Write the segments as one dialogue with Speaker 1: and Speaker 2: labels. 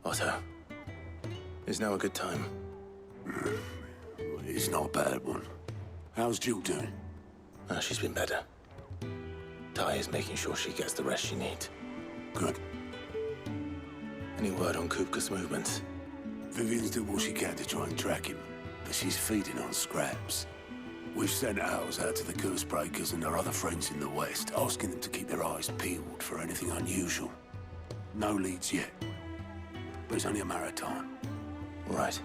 Speaker 1: Otto, is now a good time?
Speaker 2: It's not a bad one. How's Jill doing?
Speaker 1: She's been better. Ty is making sure she gets the rest she needs.
Speaker 2: Good.
Speaker 1: Any word on Kupka's movements?
Speaker 2: Vivian's doing what she can to try and track him, but she's feeding on scraps. We've sent ours out to the curse breakers and our other friends in the west, asking them to keep their eyes peeled for anything unusual. No leads yet, but it's only a matter of time.
Speaker 1: Right.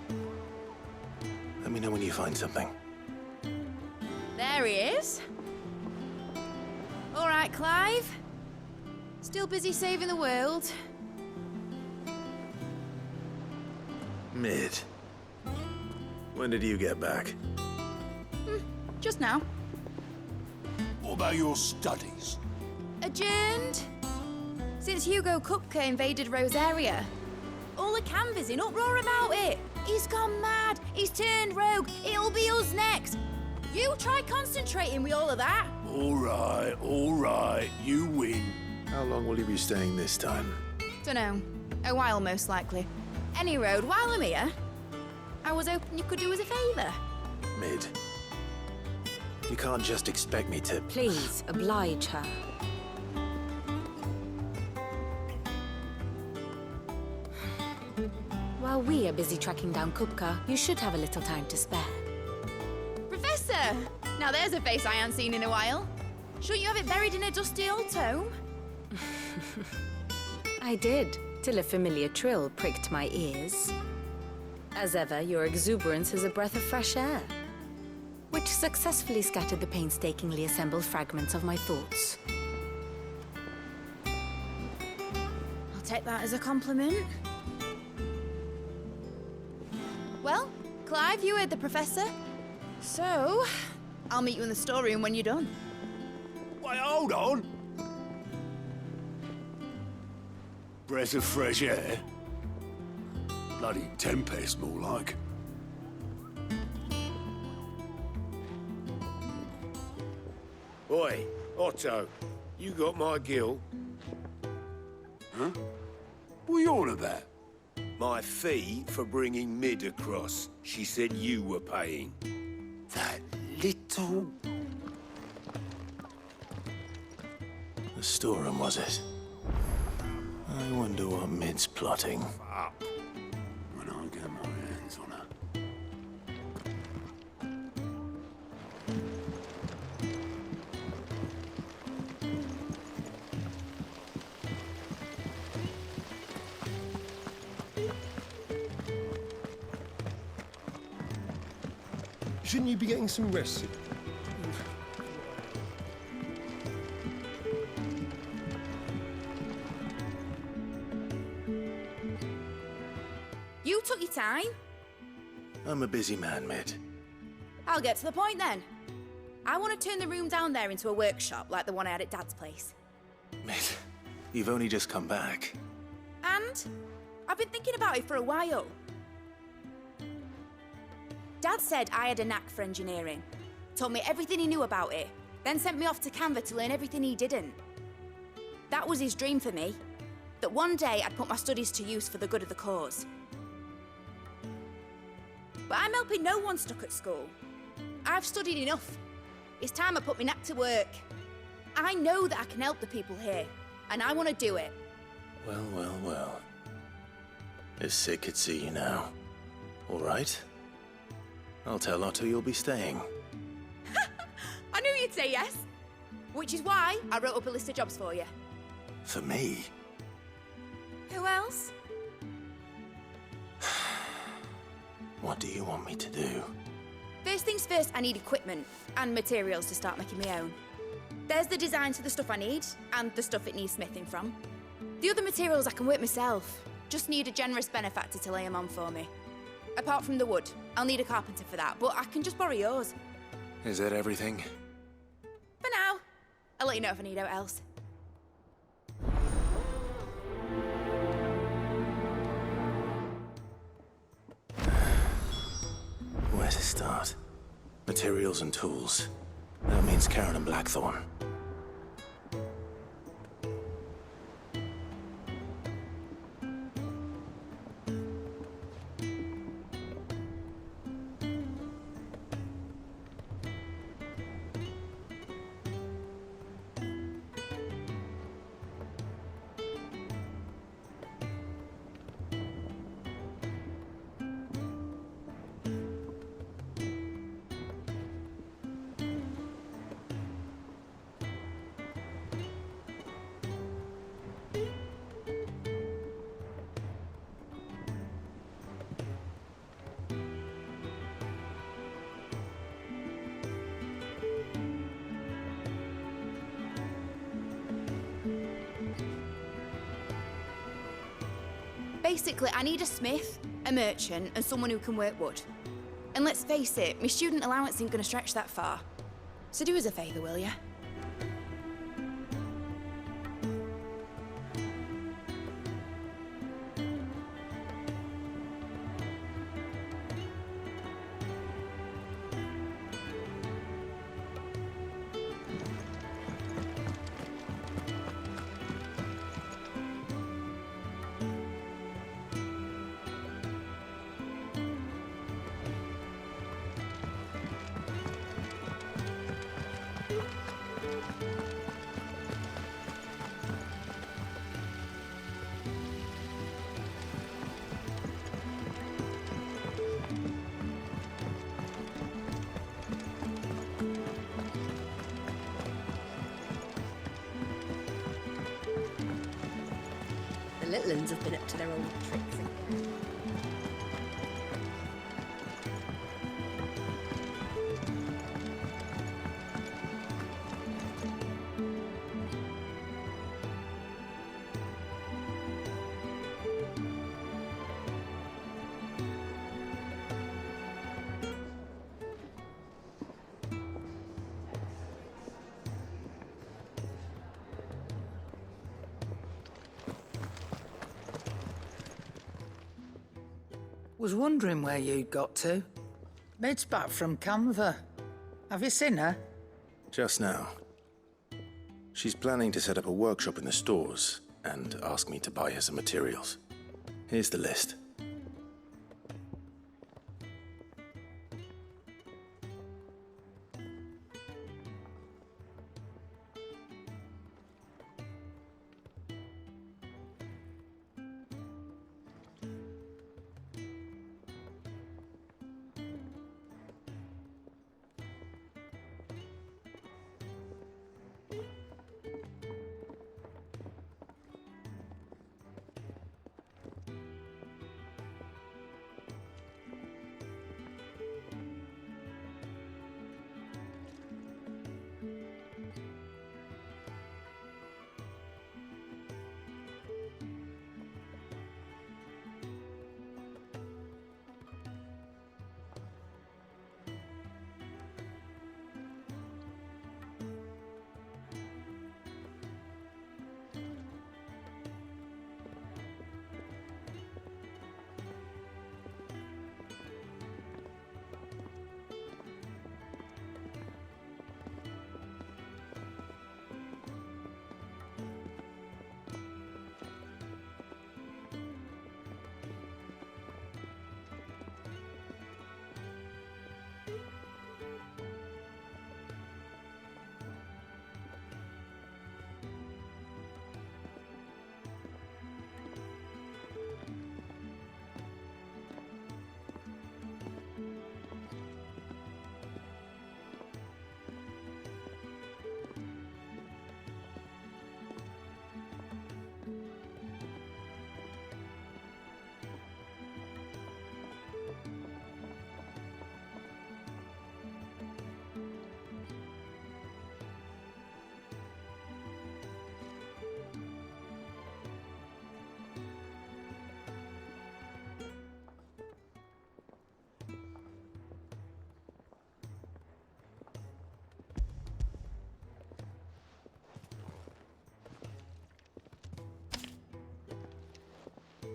Speaker 1: Let me know when you find something.
Speaker 3: There he is. All right, Clive. Still busy saving the world.
Speaker 1: Mid. When did you get back?
Speaker 3: Just now.
Speaker 2: What about your studies?
Speaker 3: Adjourned. Since Hugo Kupka invaded Rosaria. All the canvass in uproar about it. He's gone mad. He's turned rogue. It'll be us next. You try concentrating with all of that.
Speaker 2: All right. You win.
Speaker 1: How long will you be staying this time?
Speaker 3: Dunno. A while, most likely. Any road, while I'm here, I was hoping you could do us a favour.
Speaker 1: Mid. You can't just expect me to...
Speaker 4: Please, oblige her. While we are busy tracking down Kupka, you should have a little time to spare.
Speaker 3: Professor! Now there's a face I haven't seen in a while. Shouldn't you have it buried in a dusty old tome?
Speaker 4: I did, till a familiar trill pricked my ears. As ever, your exuberance is a breath of fresh air, which successfully scattered the painstakingly assembled fragments of my thoughts.
Speaker 3: I'll take that as a compliment. Well, Clive, you heard the professor. So, I'll meet you in the storeroom when you're done.
Speaker 2: Wait, hold on. Breath of fresh air? Bloody tempest, more like.
Speaker 5: Oi, Otto, you got my gill?
Speaker 2: Huh? What are you on about?
Speaker 5: My fee for bringing Mid across. She said you were paying.
Speaker 2: That little...
Speaker 1: The storeroom, was it? I wonder what Mid's plotting.
Speaker 5: Up.
Speaker 2: When I get my hands on her.
Speaker 6: Shouldn't you be getting some rest?
Speaker 3: You took your time.
Speaker 1: I'm a busy man, Mid.
Speaker 3: I'll get to the point then. I want to turn the room down there into a workshop like the one I had at Dad's place.
Speaker 1: Mid, you've only just come back.
Speaker 3: And I've been thinking about it for a while. Dad said I had a knack for engineering, told me everything he knew about it, then sent me off to Canva to learn everything he didn't. That was his dream for me, that one day I'd put my studies to use for the good of the cause. But I'm helping no one stuck at school. I've studied enough. It's time I put my knack to work. I know that I can help the people here, and I want to do it.
Speaker 1: Well. If Sid could see you now. All right? I'll tell Otto you'll be staying.
Speaker 3: I knew you'd say yes. Which is why I wrote up a list of jobs for you.
Speaker 1: For me?
Speaker 3: Who else?
Speaker 1: What do you want me to do?
Speaker 3: First things first, I need equipment and materials to start making my own. There's the designs for the stuff I need and the stuff it needs smithing from. The other materials I can work myself. Just need a generous benefactor to lay them on for me. Apart from the wood, I'll need a carpenter for that, but I can just borrow yours.
Speaker 1: Is that everything?
Speaker 3: For now. I'll let you know if I need out else.
Speaker 1: Where to start? Materials and tools. That means Karen and Blackthorn.
Speaker 3: Basically, I need a smith, a merchant, and someone who can work wood. And let's face it, my student allowance ain't gonna stretch that far. So do us a favour, will ya?
Speaker 4: The little uns have been up to their old tricks.
Speaker 7: Was wondering where you'd got to. Maid's back from Canva. Have you seen her?
Speaker 1: Just now. She's planning to set up a workshop in the stores and ask me to buy her some materials. Here's the list.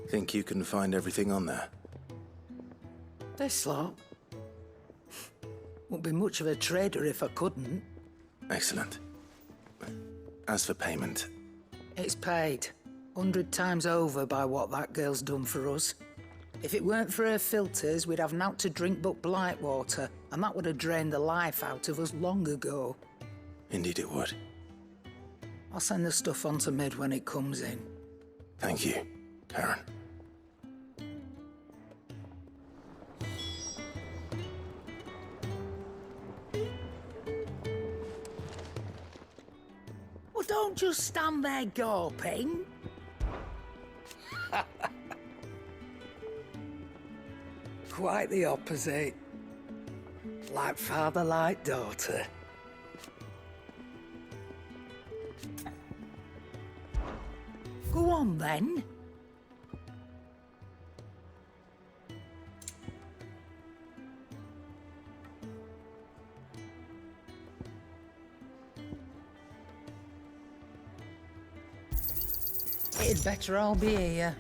Speaker 1: Think you can find everything on there?
Speaker 7: This lot. Wouldn't be much of a trader if I couldn't.
Speaker 1: Excellent. As for payment,
Speaker 7: It's paid 100 times over by what that girl's done for us. If it weren't for her filters, we'd have naught to drink but blight water, and that would have drained the life out of us long ago.
Speaker 1: indeed it would.
Speaker 7: I'll send the stuff on to Mid when it comes in.
Speaker 1: Thank you, Karen.
Speaker 7: Well, don't just stand there gawping. Quite the opposite. Like father, like daughter. Go on, then. It'd better all be here.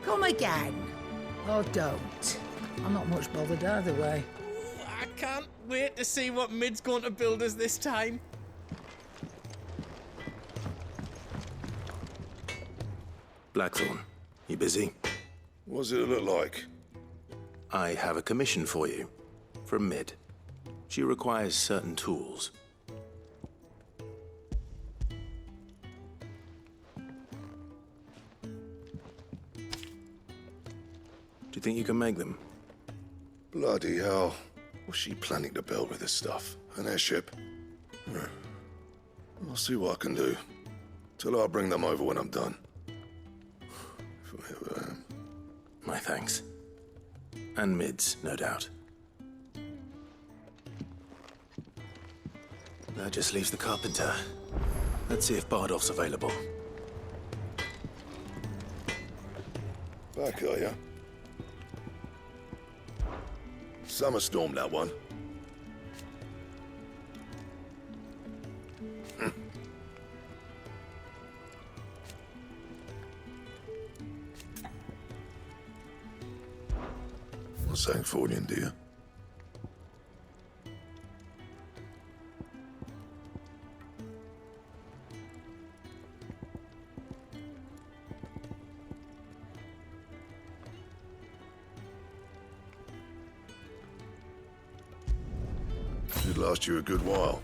Speaker 7: Come again. Or don't. I'm not much bothered either way.
Speaker 8: I can't wait to see what Mid's going to build us this time.
Speaker 1: Blackthorn, you busy?
Speaker 9: What's it look like?
Speaker 1: I have a commission for you. From Mid. She requires certain tools. Do you think you can make them?
Speaker 9: Bloody hell. What's she planning to build with this stuff? An airship? I'll see what I can do. Tell her I'll bring them over when I'm done.
Speaker 1: My thanks. And Mid's, no doubt. That just leaves the carpenter. Let's see if Bardolph's available.
Speaker 9: Back, are ya? Summer storm, that one. What's that for you, dear? Should last you a good while.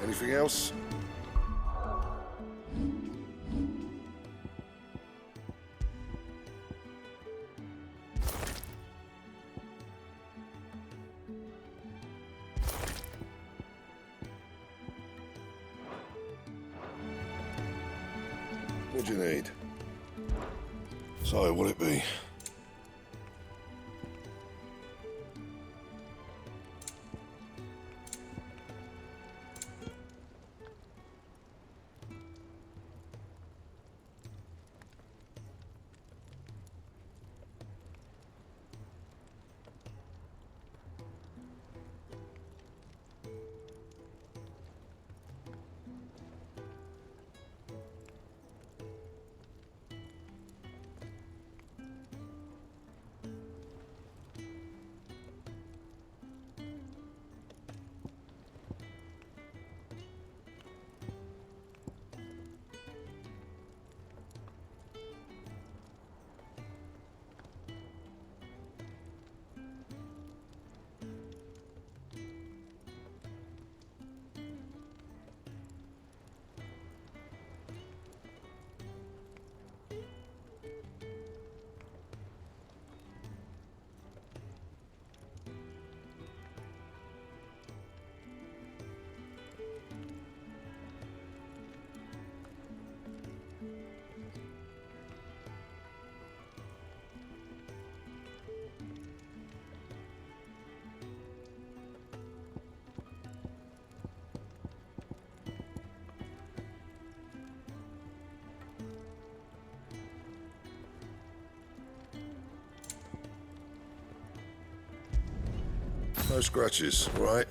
Speaker 9: Anything else? What do you need? So, what'll it be? No scratches, right?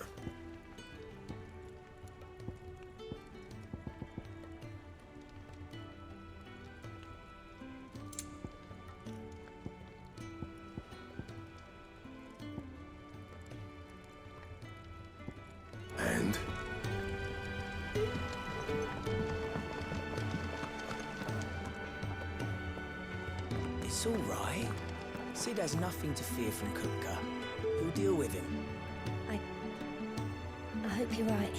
Speaker 10: It's all right. Sid has nothing to fear from Kupka. He'll deal with him.
Speaker 11: I hope you're right.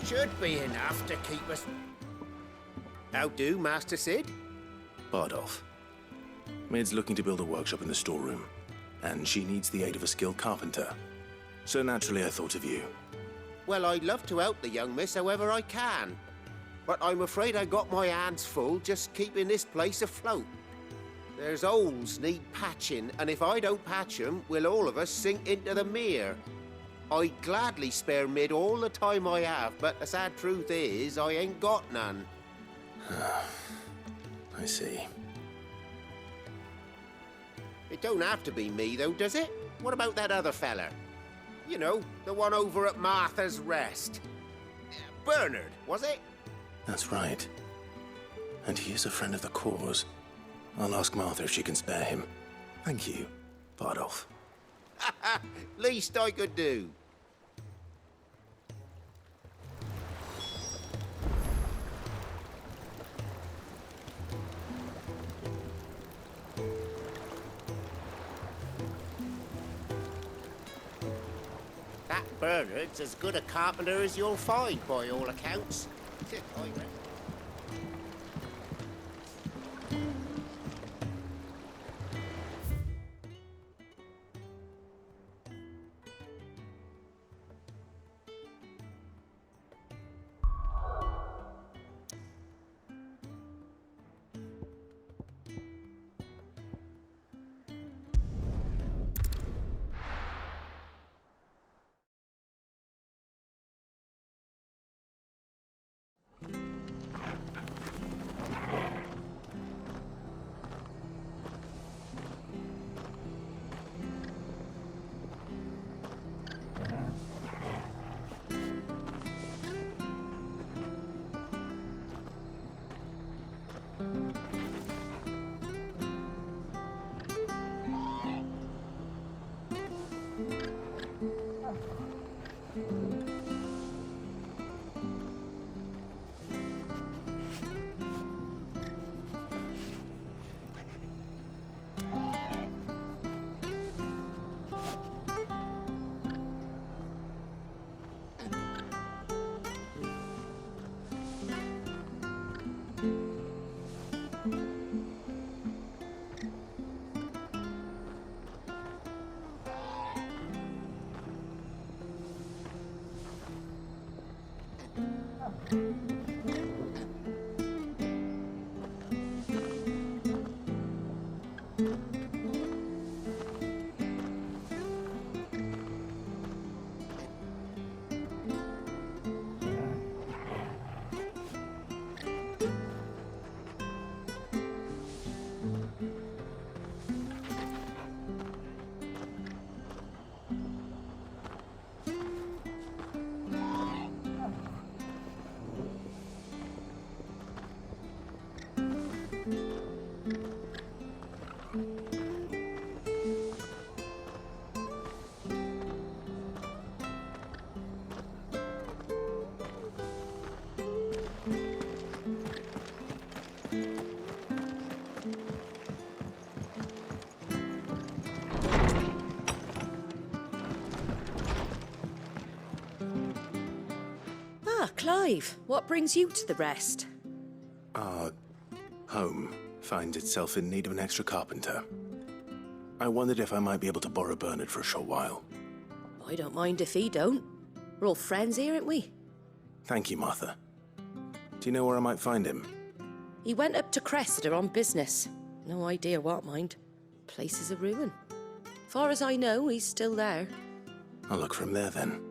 Speaker 5: Should be enough to keep us... How do, Master Sid?
Speaker 1: Bardolph. Mid's looking to build a workshop in the storeroom, and she needs the aid of a skilled carpenter. So naturally I thought of you.
Speaker 5: Well, I'd love to help the young miss however I can. But I'm afraid I got my hands full just keeping this place afloat.
Speaker 11: There's holes need patching, and if I don't patch 'em, we'll all of us sink into the mere. I'd gladly spare Mid all the time I have, but the sad truth is, I ain't got none.
Speaker 1: I see.
Speaker 11: It don't have to be me, though, does it? What about that other fella? You know, the one over at Martha's Rest. Bernard, was it?
Speaker 1: That's right. And he is a friend of the cause. I'll ask Martha if she can spare him. Thank you, Bardolph.
Speaker 11: Least I could do. That Bernard's as good a carpenter as you'll find, by all accounts. I reckon.
Speaker 12: Clive, what brings you to the Rest?
Speaker 1: Our home finds itself in need of an extra carpenter. I wondered if I might be able to borrow Bernard for a short while.
Speaker 12: I don't mind if he don't. We're all friends here, aren't we?
Speaker 1: Thank you, Martha. Do you know where I might find him?
Speaker 12: He went up to Cressida on business. No idea what, mind. Place is a ruin. Far as I know, he's still there.
Speaker 1: I'll look for him there, then.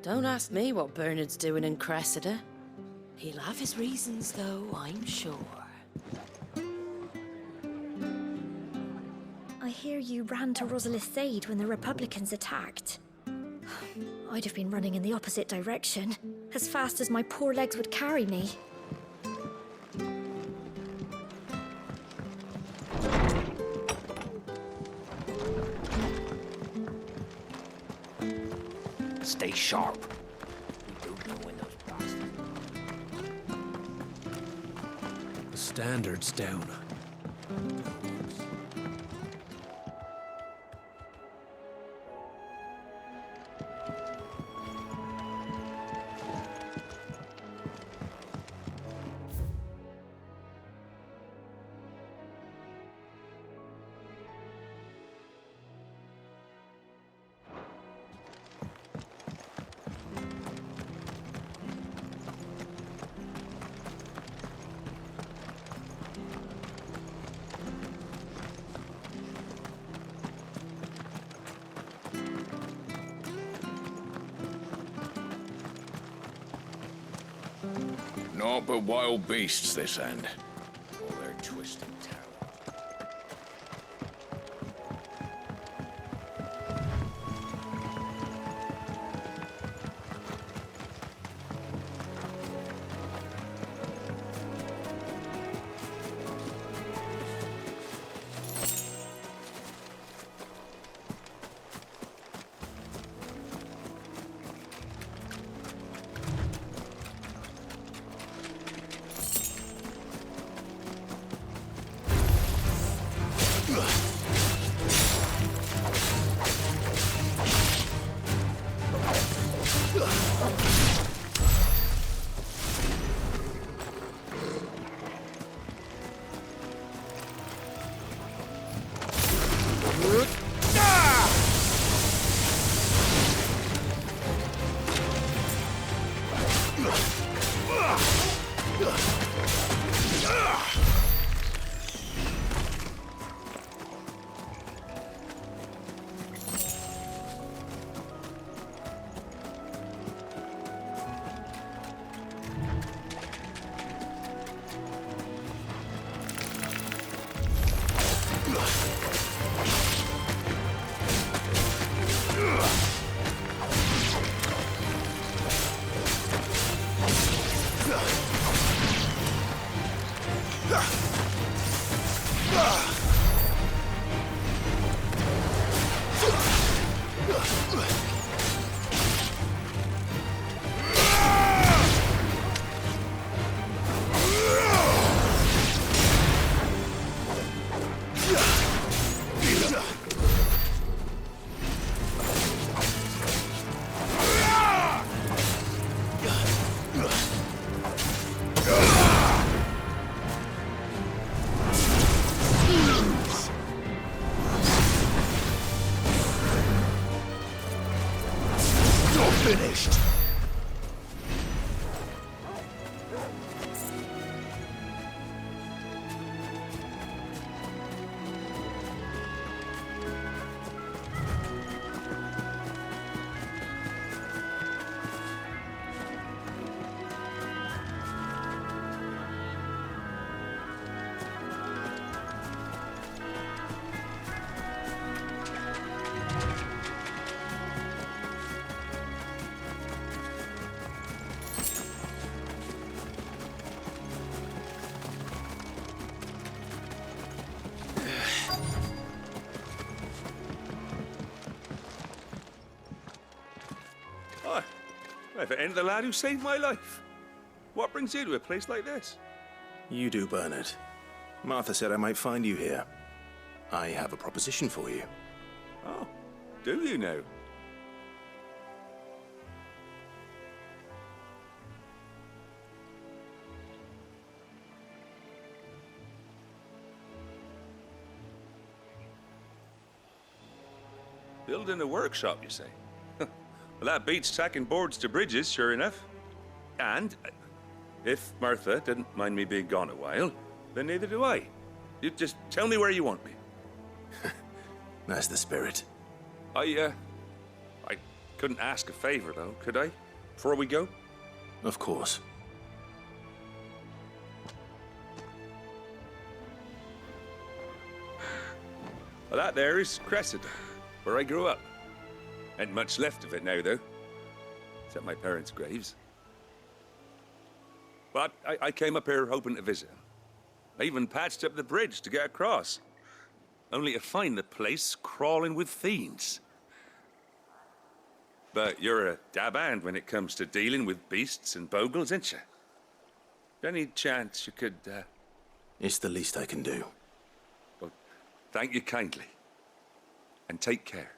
Speaker 12: Don't ask me what Bernard's doing in Cressida. He'll have his reasons, though, I'm sure.
Speaker 13: I hear you ran to Rosalith's aid when the Republicans attacked. I'd have been running in the opposite direction, as fast as my poor legs would carry me.
Speaker 10: Stay sharp. We don't know when those bastards...
Speaker 6: The standard's down.
Speaker 14: Naught but wild beasts this end. All their twisted terror.
Speaker 9: Finished!
Speaker 15: If it ain't the lad who saved my life. What brings you to a place like this?
Speaker 1: You do, Bernard. Martha said I might find you here. I have a proposition for you.
Speaker 15: Oh, do you now? Building a workshop, you say? Well, that beats tacking boards to bridges, sure enough. And if Martha didn't mind me being gone a while, then neither do I. You just tell me where you want me.
Speaker 1: That's the spirit.
Speaker 15: I couldn't ask a favor, though, could I? Before we go?
Speaker 1: Of course.
Speaker 15: Well, that there is Cressida, where I grew up. Ain't much left of it now, though. Except my parents' graves. But I came up here hoping to visit. I even patched up the bridge to get across. Only to find the place crawling with fiends. But you're a dab hand when it comes to dealing with beasts and bogles, ain't you? Any chance you could,
Speaker 1: It's the least I can do.
Speaker 15: Well, thank you kindly. And take care.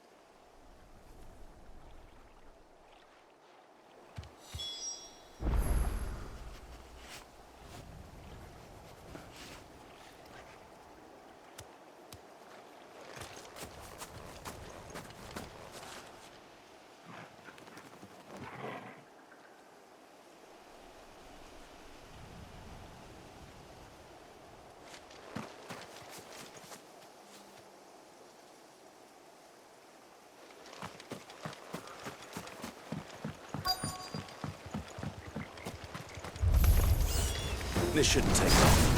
Speaker 1: This shouldn't take long.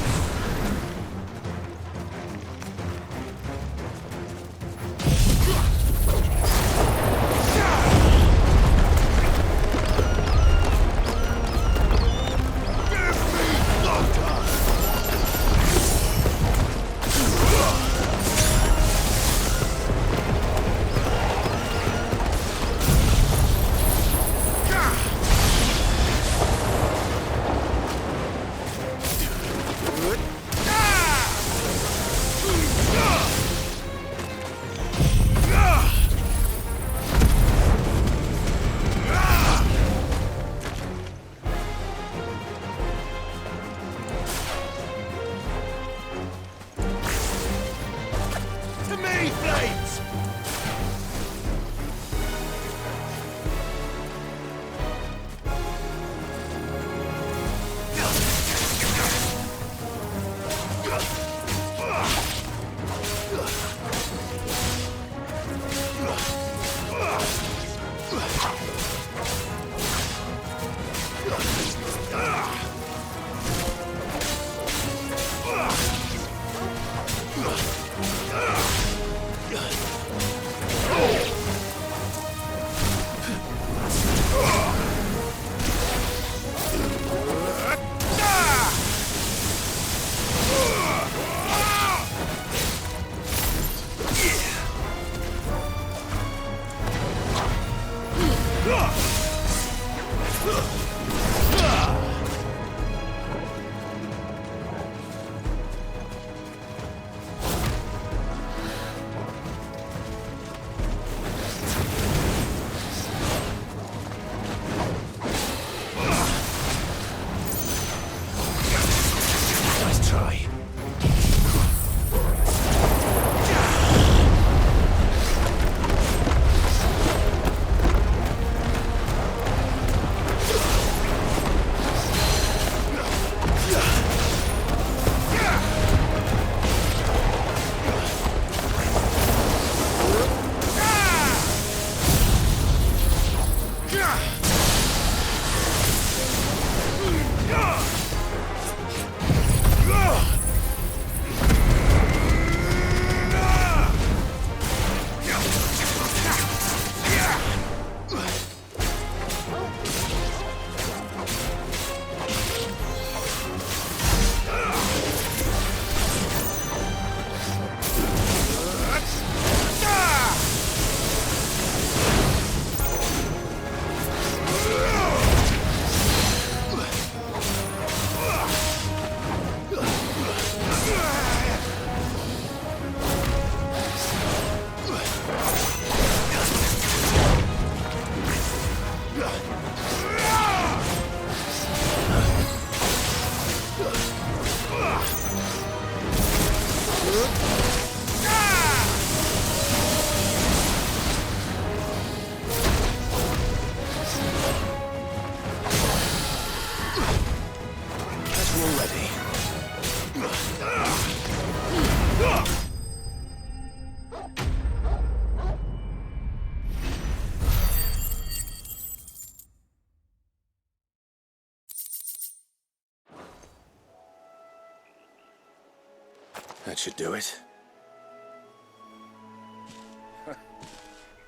Speaker 1: That should do it.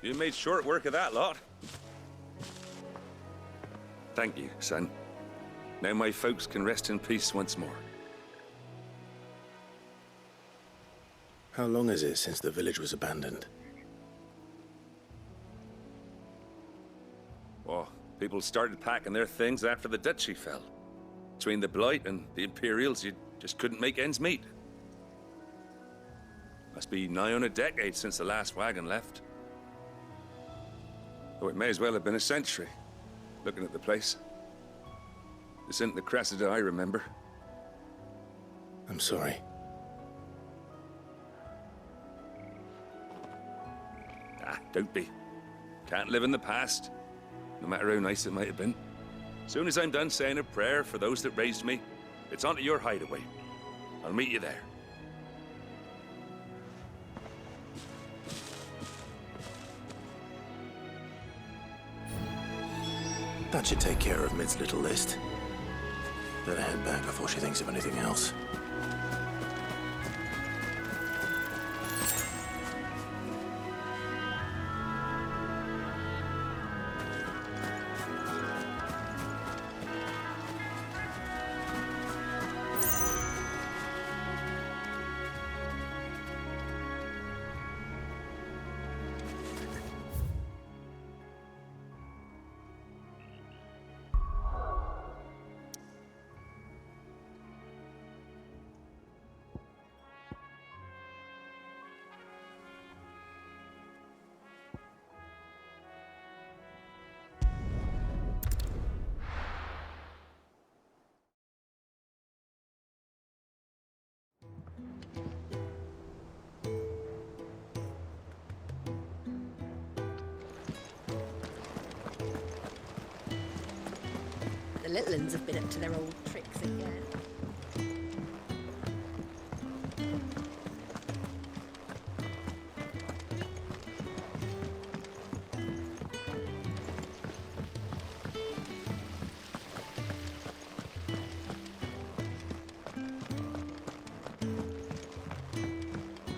Speaker 15: You made short work of that lot. Thank you, son. Now my folks can rest in peace once more.
Speaker 1: How long is it since the village was abandoned?
Speaker 15: Well, people started packing their things after the duchy fell. Between the Blight and the Imperials, you just couldn't make ends meet. Must be nigh on a decade since the last wagon left. Oh, it may as well have been a century, looking at the place. This isn't the Cressida I remember.
Speaker 1: I'm sorry.
Speaker 15: Ah, don't be. Can't live in the past, no matter how nice it might have been. Soon as I'm done saying a prayer for those that raised me, it's on to your hideaway. I'll meet you there.
Speaker 1: That should take care of Mid's little list. Better head back before she thinks of anything else.
Speaker 12: The little uns have been up to their old tricks again.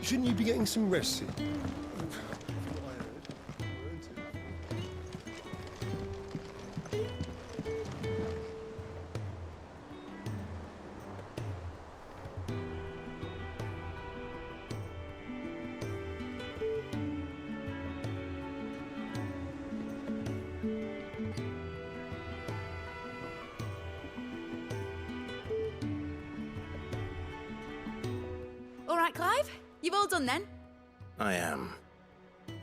Speaker 9: Shouldn't you be getting some rest soon?
Speaker 3: All right, Clive? You've all done then?
Speaker 1: I am.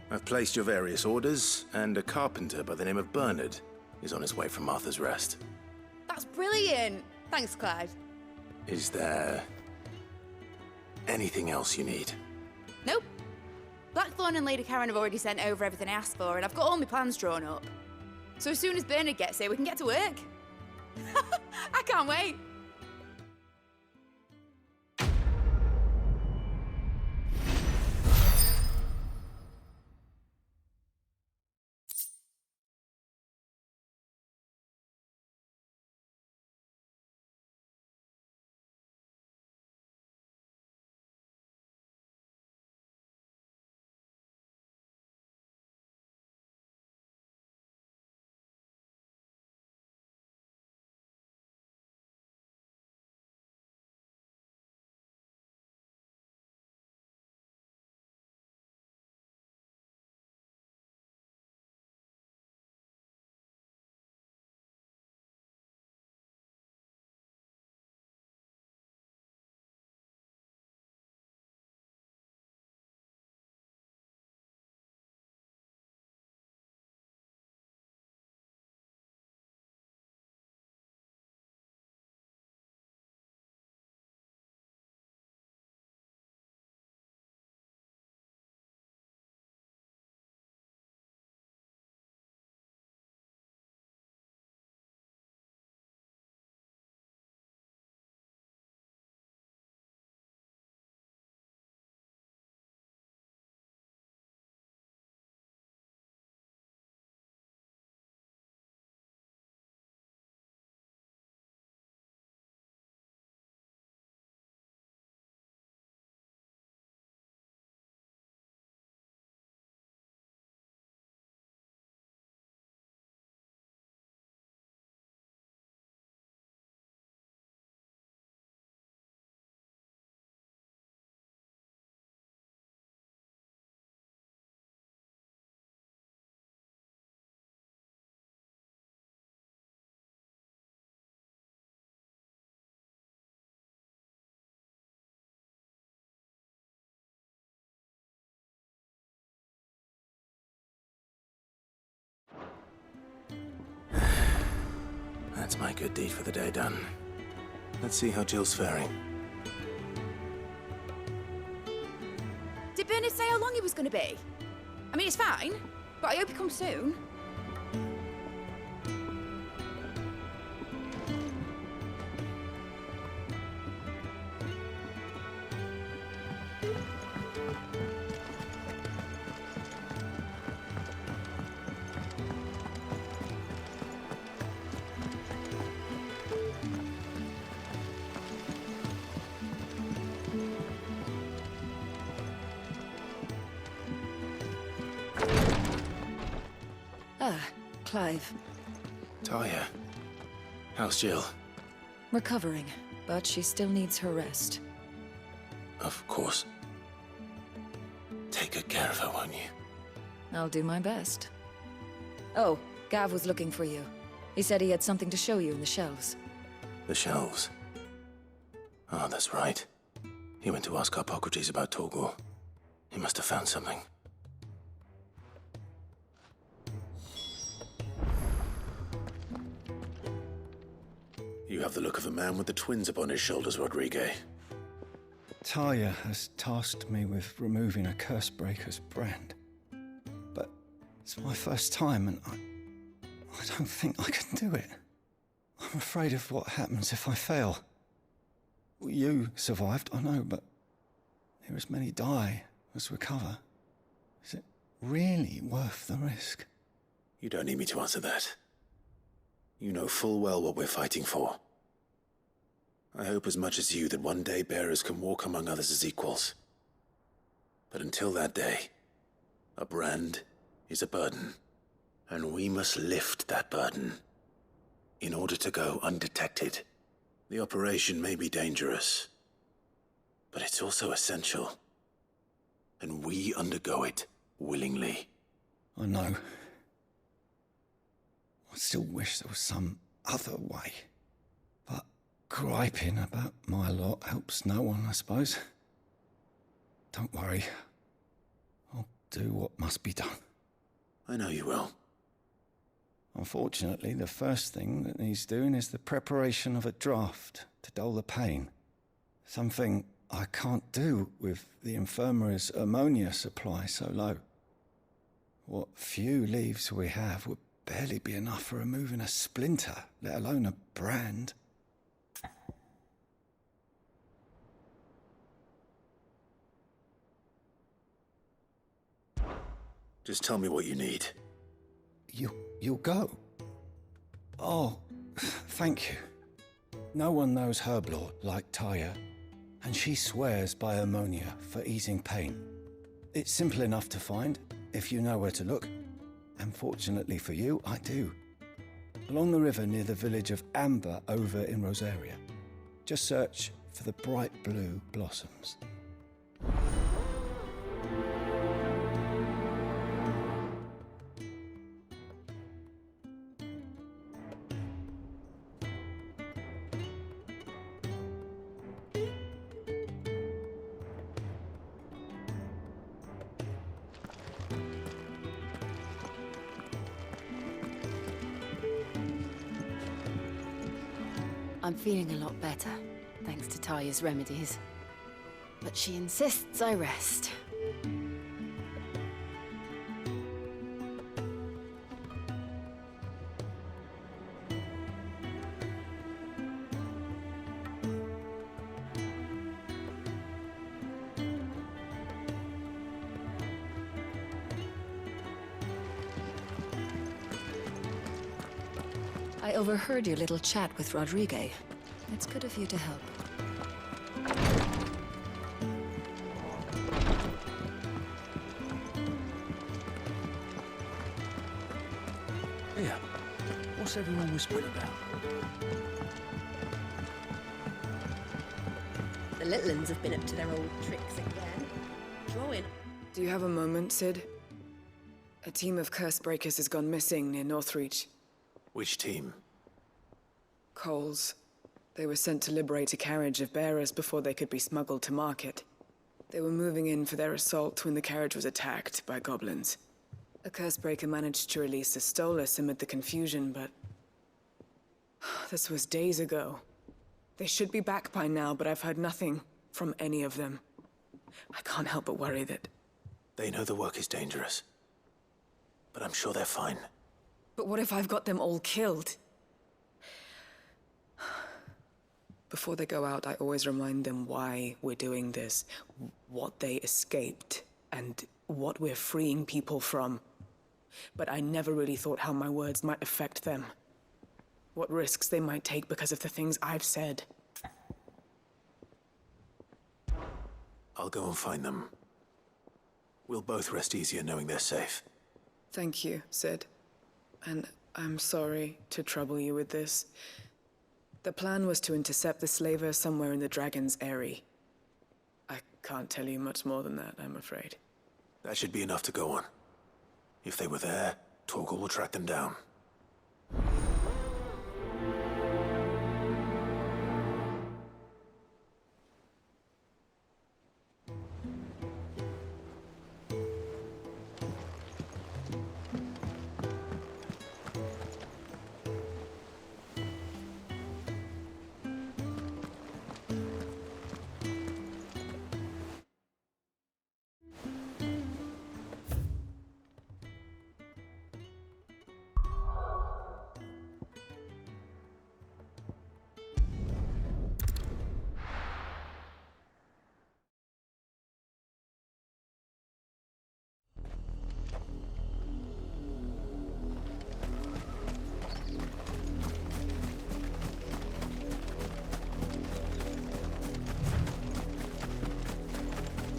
Speaker 1: I've placed your various orders, and a carpenter by the name of Bernard is on his way from Martha's Rest.
Speaker 3: That's brilliant. Thanks, Clive.
Speaker 1: Is there anything else you need?
Speaker 3: Nope. Blackthorn and Lady Karen have already sent over everything I asked for, and I've got all my plans drawn up. So as soon as Bernard gets here, we can get to work. I can't wait.
Speaker 1: That's my good deed for the day done. Let's see how Jill's faring.
Speaker 3: Did Bernard say how long he was going to be? I mean, it's fine, but I hope he comes soon.
Speaker 16: Clive.
Speaker 1: Talia, how's Jill?
Speaker 16: Recovering, but she still needs her rest.
Speaker 1: Of course. Take good care of her, won't you?
Speaker 16: I'll do my best. Oh, Gav was looking for you. He said he had something to show you in the shelves.
Speaker 1: The shelves? Oh, that's right. He went to ask Hippocrates about Torgor. He must have found something. You have the look of a man with the twins upon his shoulders, Rodriguez.
Speaker 17: Talia has tasked me with removing a Cursebreaker's brand. But it's my first time, and I don't think I can do it. I'm afraid of what happens if I fail. You survived, I know, but near as many die as recover. Is it really worth the risk?
Speaker 1: You don't need me to answer that. You know full well what we're fighting for. I hope as much as you that one day bearers can walk among others as equals. But until that day, a brand is a burden, and we must lift that burden in order to go undetected. The operation may be dangerous, but it's also essential, and we undergo it willingly.
Speaker 17: I know. I still wish there was some other way. But griping about my lot helps no one, I suppose. Don't worry. I'll do what must be done.
Speaker 1: I know you will.
Speaker 17: Unfortunately, the first thing that needs doing is the preparation of a draft to dull the pain. Something I can't do with the infirmary's ammonia supply so low. What few leaves we have would barely be enough for removing a splinter, let alone a brand.
Speaker 1: Just tell me what you need.
Speaker 17: You'll go? Oh, thank you. No one knows Herblord like Talia, and she swears by ammonia for easing pain. It's simple enough to find, if you know where to look. And fortunately for you, I do. Along the river near the village of Amber over in Rosaria. Just search for the bright blue blossoms.
Speaker 4: I'm feeling a lot better, thanks to Talia's remedies. But she insists I rest. I overheard your little chat with Rodriguez. It's good of you to help.
Speaker 10: Here, what's everyone whispering about?
Speaker 12: The little uns have been up to their old tricks again. Drawing.
Speaker 18: Do you have a moment, Sid? A team of Cursebreakers has gone missing near Northreach.
Speaker 1: Which team?
Speaker 18: Coles. They were sent to liberate a carriage of bearers before they could be smuggled to market. They were moving in for their assault when the carriage was attacked by goblins. A Cursebreaker managed to release a Stolus amid the confusion, but This was days ago. They should be back by now, but I've heard nothing from any of them. I can't help but worry that...
Speaker 1: They know the work is dangerous. But I'm sure they're fine.
Speaker 18: But what if I've got them all killed? Before they go out, I always remind them why we're doing this, what they escaped, and what we're freeing people from. But I never really thought how my words might affect them. What risks they might take because of the things I've said.
Speaker 1: I'll go and find them. We'll both rest easier knowing they're safe.
Speaker 18: Thank you, Sid. And I'm sorry to trouble you with this. The plan was to intercept the slaver somewhere in the Dragon's Eyrie. I can't tell you much more than that, I'm afraid.
Speaker 1: That should be enough to go on. If they were there, Torgal will track them down.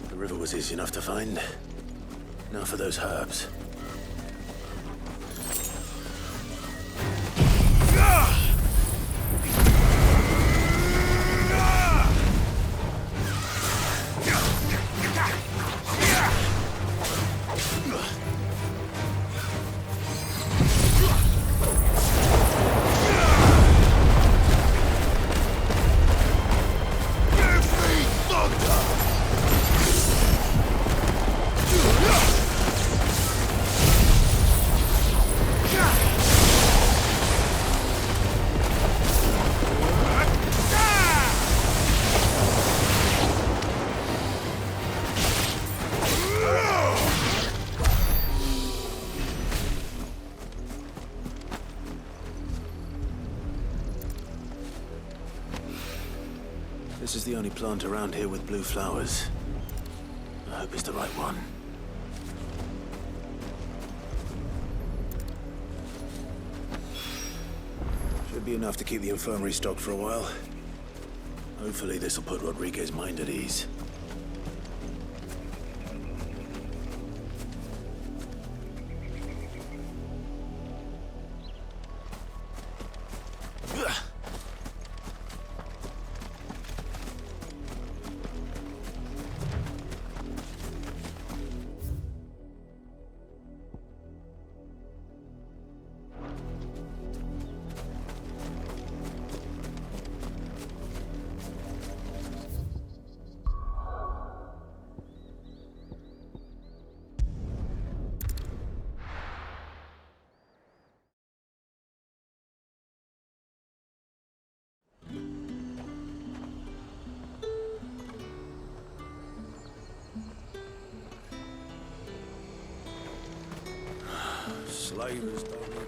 Speaker 1: The river was easy enough to find. Now for those herbs. This is the only plant around here with blue flowers. I hope it's the right one. Should be enough to keep the infirmary stocked for a while. Hopefully this will put Rodriguez's mind at ease.
Speaker 6: Slavers don't live.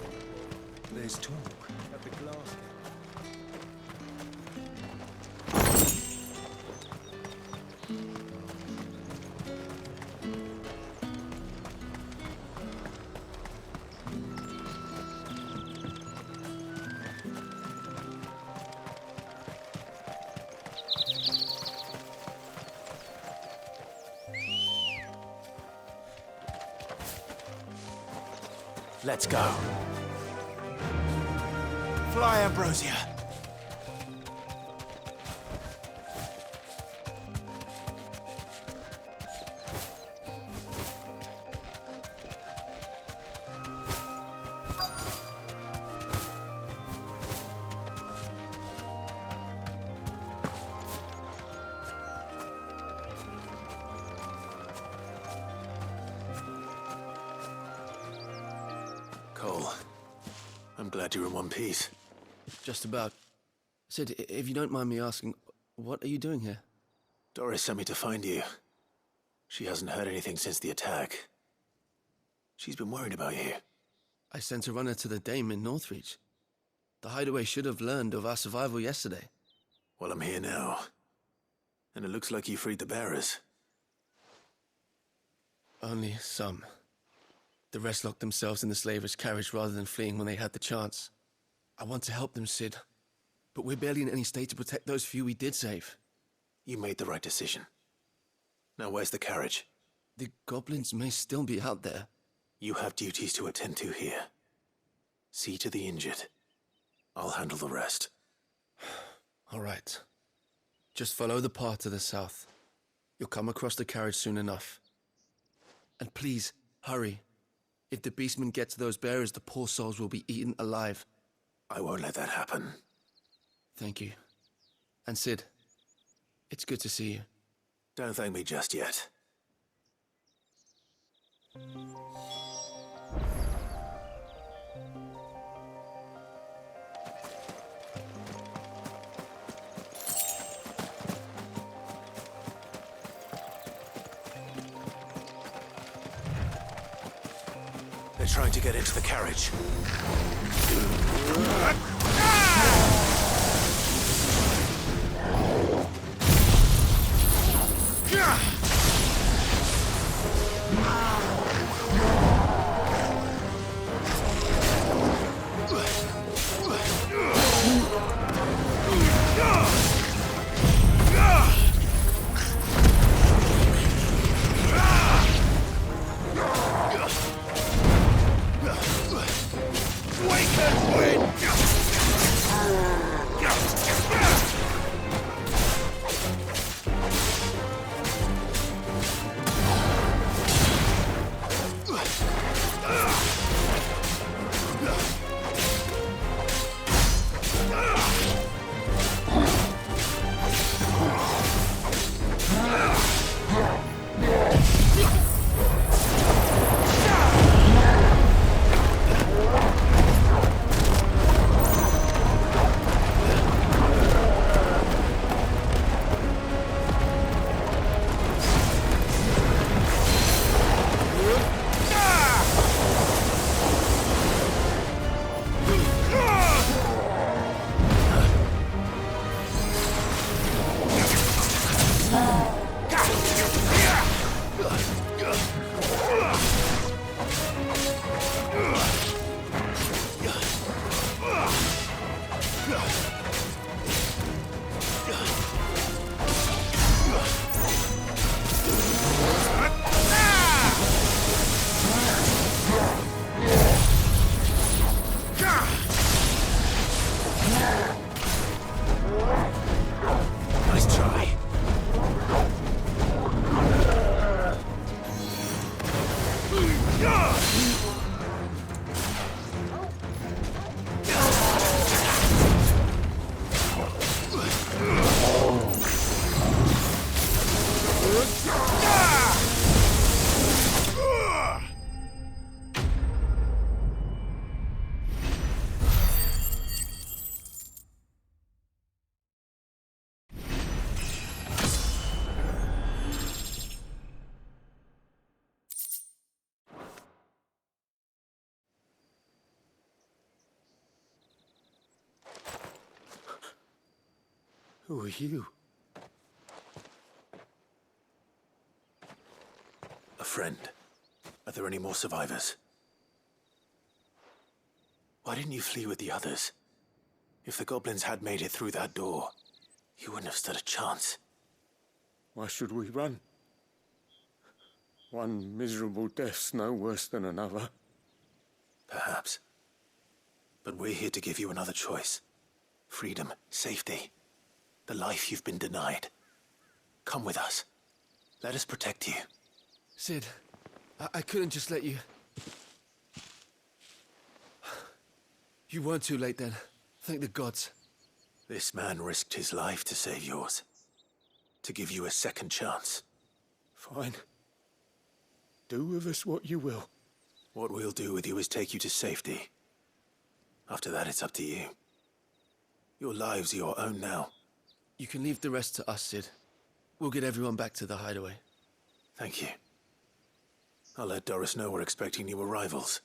Speaker 6: There's talk at the glass.
Speaker 8: Let's go. Fly, Ambrosia.
Speaker 1: Cole, I'm glad you're in one piece.
Speaker 19: Just about. Sid, if you don't mind me asking, what are you doing here?
Speaker 1: Doris sent me to find you. She hasn't heard anything since the attack. She's been worried about you.
Speaker 19: I sent a runner to the Dame in Northreach. The hideaway should have learned of our survival yesterday.
Speaker 1: Well, I'm here now. And it looks like you freed the bearers.
Speaker 19: Only some. The rest locked themselves in the slaver's carriage rather than fleeing when they had the chance. I want to help them, Sid. But we're barely in any state to protect those few we did save.
Speaker 1: You made the right decision. Now where's the carriage?
Speaker 19: The goblins may still be out there.
Speaker 1: You have duties to attend to here. See to the injured. I'll handle the rest.
Speaker 19: All right. Just follow the path to the south. You'll come across the carriage soon enough. And please, hurry. If the beastmen get to those bearers, the poor souls will be eaten alive.
Speaker 1: I won't let that happen.
Speaker 19: Thank you. And Sid, it's good to see you.
Speaker 1: Don't thank me just yet. They're trying to get into the carriage.
Speaker 2: Who are you?
Speaker 1: A friend. Are there any more survivors? Why didn't you flee with the others? If the goblins had made it through that door, you wouldn't have stood a chance.
Speaker 2: Why should we run? One miserable death's no worse than another.
Speaker 1: Perhaps. But we're here to give you another choice. Freedom, safety. The life you've been denied. Come with us. Let us protect you.
Speaker 19: Sid, I couldn't just let you... You weren't too late then. Thank the gods.
Speaker 1: This man risked his life to save yours. To give you a second chance.
Speaker 2: Fine. Do with us what you will.
Speaker 1: What we'll do with you is take you to safety. After that, it's up to you. Your lives are your own now.
Speaker 19: You can leave the rest to us, Sid. We'll get everyone back to the hideaway.
Speaker 1: Thank you. I'll let Doris know we're expecting new arrivals.